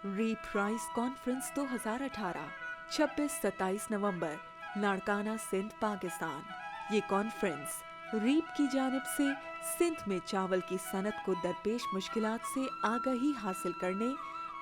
Reap rice conference 2018 26-27 नवंबर, लाड़काना सिंध, पाकिस्तान। ये conference reap की जानिब से सिंध में चावल की सनत को दरपेश मुश्किलात से आगाही हासिल करने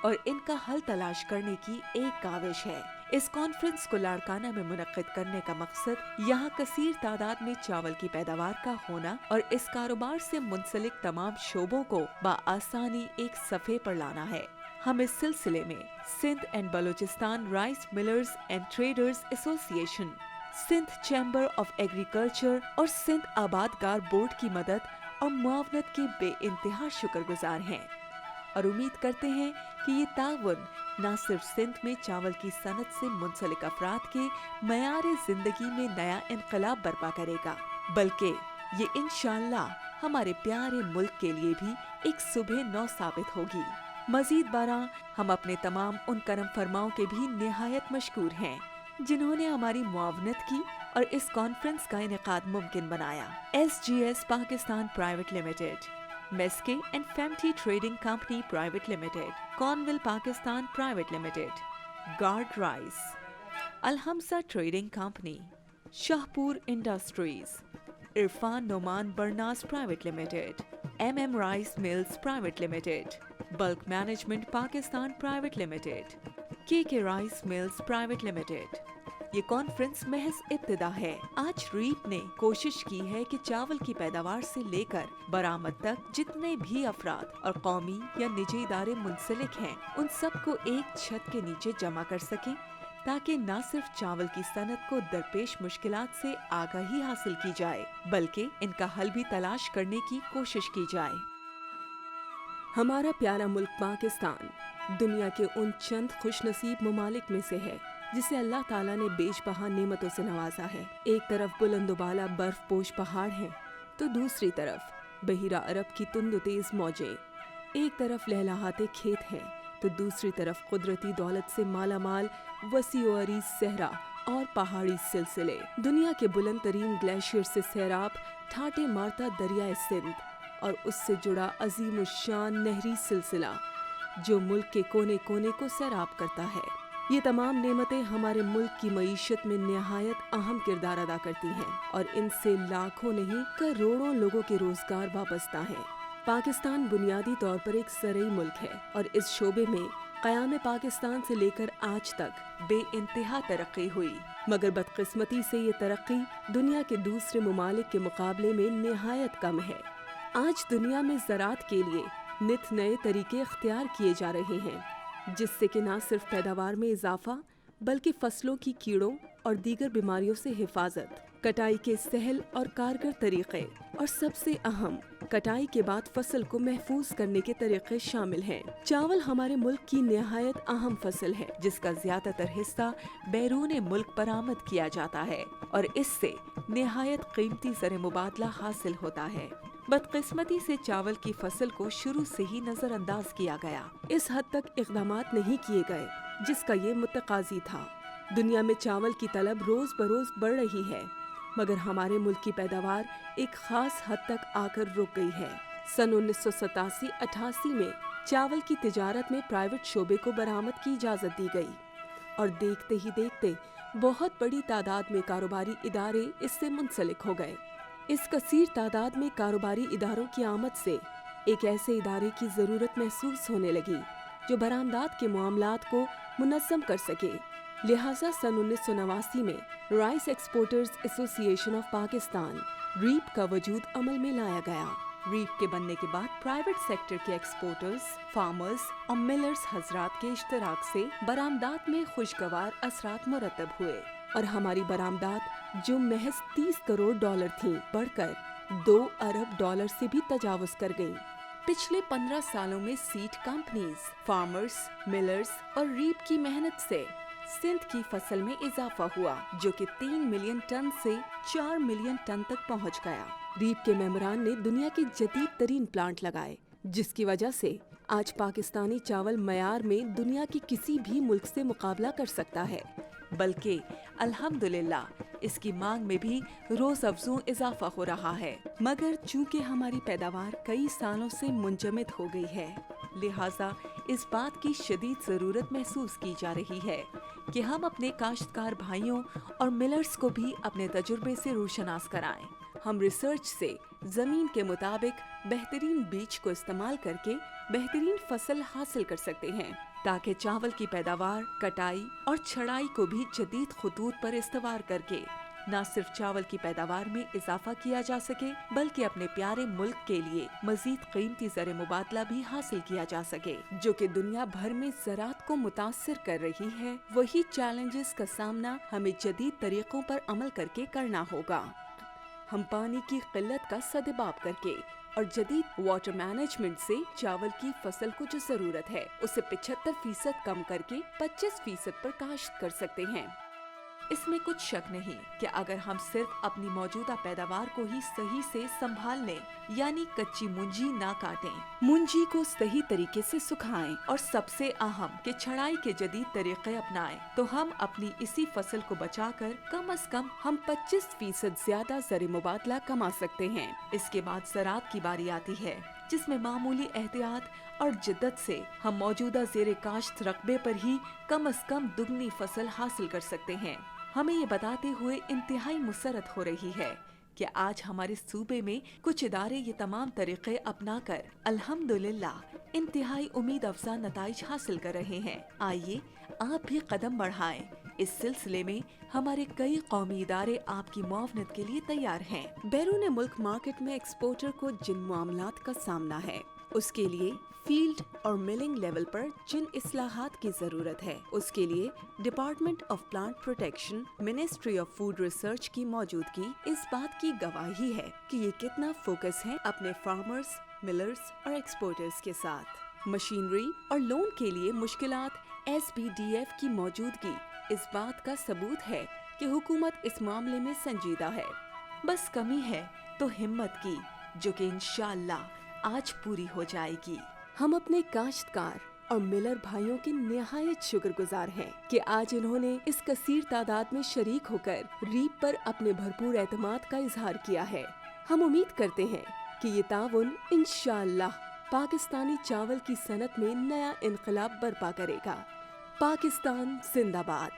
और इनका हल तलाश करने की एक काविश है। इस कॉन्फ्रेंस को लाड़काना में मुनक्किद करने का मकसद यहाँ कसीर तादाद में चावल की पैदावार का होना और इस कारोबार से मुंसलिक तमाम शोबों को बआसानी एक सफ़े पर लाना है। हम इस सिलसिले में Sindh and Balochistan rice millers and traders association, Sindh chamber of agriculture और सिंध आबादगार बोर्ड की मदद और मुआवनत के बेइंतहा शुक्रगुजार हैं और उम्मीद करते हैं कि ये ताउन न सिर्फ सिंध में चावल की सनत से मुंसलिक अफराद के मयार जिंदगी में नया इनकलाब बर्पा करेगा, बल्कि ये इंशाअल्लाह हमारे प्यारे मुल्क के लिए भी एक सुबह नौ साबित होगी। मजीद बारह हम अपने तमाम उन करम फरमाओं के भी निहायत मशकूर हैं जिन्होंने हमारी मुआवनत की और इस कॉन्फ्रेंस का इनेकाद मुमकिन बनाया। SGS पाकिस्तान प्राइवेट लिमिटेड, मेस्के एंड फेमटी ट्रेडिंग कंपनी प्राइवेट लिमिटेड, कॉर्नविल Pakistan private limited, guard rice, अलहमसा trading company, Shahpur industries, Irfan Noman बर्नास private limited, MM rice mills private limited, bulk management Pakistan private limited, KK rice mills private limited. ये conference महज इब्तिदा है। आज रीप ने कोशिश की है कि चावल की पैदावार से लेकर बरामद तक जितने भी अफराद और कौमी या निजी इदारे मुंसलिक हैं, उन सबको एक छत के नीचे जमा कर सकें ताकि न सिर्फ चावल की सनत को दरपेश मुश्किलात से आगाही हासिल की जाए, बल्कि इनका हल भी तलाश करने की कोशिश की जाए। हमारा प्यारा मुल्क पाकिस्तान दुनिया के उन चंद खुशनसीब ममालिक में से है जिसे अल्लाह ताला ने बेशबहा नेमतों से नवाजा है। एक तरफ बुलंदोबाला बर्फ पोश पहाड़ हैं, तो दूसरी तरफ बहिरा अरब की तुंद तेज मौजें। एक तरफ लहलहाते खेत हैं, तो दूसरी तरफ कुदरती दौलत से मालामाल वसीअरीज सहरा और पहाड़ी सिलसिले। दुनिया के बुलंद तरीन ग्लेशियर से सैराब ठाटे मारता दरियाए सिंध और उससे जुड़ा अजीम शान नहरी सिलसिला जो मुल्क के कोने कोने को सैराब करता है। ये तमाम नेमतें हमारे मुल्क की मईशत में निहायत अहम किरदार अदा करती हैं और इनसे लाखों नहीं करोड़ों लोगों के रोजगार वाबस्ता हैं। पाकिस्तान बुनियादी तौर पर एक ज़रई मुल्क है और इस शोबे में क़याम पाकिस्तान से लेकर आज तक बेइंतहा तरक्की हुई, मगर बदकिस्मती से ये तरक्की दुनिया के दूसरे ममालिक के मुकाबले में निहायत कम है। आज दुनिया में ज़राअत के लिए नित नए तरीके इख्तियार किए जा रहे हैं, जिससे कि न सिर्फ पैदावार में इजाफा बल्कि फसलों की कीड़ों और दीगर बीमारियों से हिफाजत, कटाई के सहल और कारगर तरीक़े और सबसे अहम कटाई के बाद फसल को महफूज करने के तरीक़े शामिल हैं। चावल हमारे मुल्क की निहायत अहम फसल है जिसका ज्यादातर हिस्सा बैरून मुल्क बरामद किया जाता है और इससे निहायत कीमती ज़र मुबादला हासिल होता है। बदकिस्मती से चावल की फसल को शुरू से ही नजरअंदाज किया गया, इस हद तक इक़दामात नहीं किए गए जिसका ये मुतकाजी था। दुनिया में चावल की तलब रोज बरोज बढ़ रही है, मगर हमारे मुल्क की पैदावार एक खास हद तक आकर रुक गई है। सन 1987-88 में चावल की तिजारत में प्राइवेट शोबे को बरामद की इजाज़त दी गई और देखते ही देखते बहुत बड़ी तादाद में कारोबारी इदारे इससे मुंसलिक हो गए। इस कसीर तादाद में कारोबारी इदारों की आमद से एक ऐसे इदारे की ज़रूरत महसूस होने लगी जो बरामदात के मामलात को मुनज़्ज़म कर सके। लिहाजा सन 1989 में rice exporters association of Pakistan REAP का वजूद अमल में लाया गया। रीप के बनने के बाद प्राइवेट सेक्टर के एक्सपोर्टर्स, फार्मर्स और मिलर्स हजरात के इश्तराक से बरामदात में खुशगवार असरात मुरतब हुए और हमारी बरामदात जो महज 30 करोड़ डॉलर थीं, बढ़कर 2 अरब डॉलर से भी तजावुज कर गईं। पिछले 15 सालों में सीड कंपनीज, फार्मर्स, मिलर्स और रीप की मेहनत से सिंध की फसल में इजाफा हुआ जो कि 3 मिलियन टन से 4 मिलियन टन तक पहुंच गया। रीप के मेंबरान ने दुनिया के जदीद तरीन प्लांट लगाए जिसकी वजह से आज पाकिस्तानी चावल मयार में दुनिया के किसी भी मुल्क से मुकाबला कर सकता है, बल्कि अल्हम्दुलिल्लाह इसकी मांग में भी रोज अफजू इजाफा हो रहा है। मगर चूंकि हमारी पैदावार कई सालों से मुंजमद हो गई है, लिहाजा इस बात की शदीद ज़रूरत महसूस की जा रही है कि हम अपने काश्तकार भाइयों और मिलर्स को भी अपने तजुर्बे से रोशनास कराएं। हम रिसर्च से जमीन के मुताबिक बेहतरीन बीज को इस्तेमाल करके बेहतरीन फसल हासिल कर सकते हैं, ताकि चावल की पैदावार, कटाई और छड़ाई को भी जदीद खतूत पर इस्तवार करके न सिर्फ चावल की पैदावार में इजाफा किया जा सके, बल्कि अपने प्यारे मुल्क के लिए मजीद कीमती ज़र मुबादला भी हासिल किया जा सके। जो कि दुनिया भर में ज़राअत को मुतासर कर रही है। वही चैलेंजेस का सामना हमें जदीद तरीकों पर अमल करके करना होगा। हम पानी की किल्लत का सदबाब करके और जदीद वाटर मैनेजमेंट से चावल की फसल को जो जरूरत है उसे 75% कम करके 25% पर काश्त कर सकते हैं। इसमें कुछ शक नहीं कि अगर हम सिर्फ अपनी मौजूदा पैदावार को ही सही से संभाल लें, यानी कच्ची मुंजी ना काटें, मुंजी को सही तरीके से सुखाएं और सबसे अहम कि छड़ाई के जदीद तरीके अपनाएं, तो हम अपनी इसी फसल को बचाकर कम से कम हम 25% ज्यादा ज़र मुबादला कमा सकते हैं। इसके बाद ज़राअत की बारी आती है, जिसमें मामूली एहतियात और जिद्दत से हम मौजूदा ज़ेरे काश्त रकबे पर ही कम से कम दुगनी फसल हासिल कर सकते हैं। हमें ये बताते हुए इंतहाई मुसरत हो रही है कि आज हमारे सूबे में कुछ इदारे ये तमाम तरीके अपनाकर अल्हम्दुलिल्लाह इंतहाई उम्मीद अफजा नताइज हासिल कर रहे हैं। आइए आप भी कदम बढ़ाएं। इस सिलसिले में हमारे कई कौमी इदारे आपकी मुआवनत के लिए तैयार हैं। बैरून मुल्क मार्केट में एक्सपोर्टर को जिन मामलात का सामना है, उसके लिए फील्ड और मिलिंग लेवल पर जिन इस्लाहात की जरूरत है, उसके लिए department of plant protection, ministry of food research की मौजूदगी इस बात की गवाही है कि ये कितना फोकस है अपने फार्मर्स, मिलर्स और एक्सपोर्टर्स के साथ। मशीनरी और लोन के लिए मुश्किलात SBDF की मौजूदगी इस बात का सबूत है कि हुकूमत इस मामले में संजीदा है। बस कमी है तो हिम्मत की, जो कि इंशाअल्लाह आज पूरी हो जाएगी। हम अपने काश्तकार और मिलर भाइयों के निहायत शुक्रगुजार हैं कि आज इन्होंने इस कसीर तादाद में शरीक होकर रीप पर अपने भरपूर एतमाद का इजहार किया है। हम उम्मीद करते हैं कि ये ताउन इंशाअल्लाह पाकिस्तानी चावल की सनत में नया इनकलाब बर्पा करेगा। पाकिस्तान जिंदाबाद।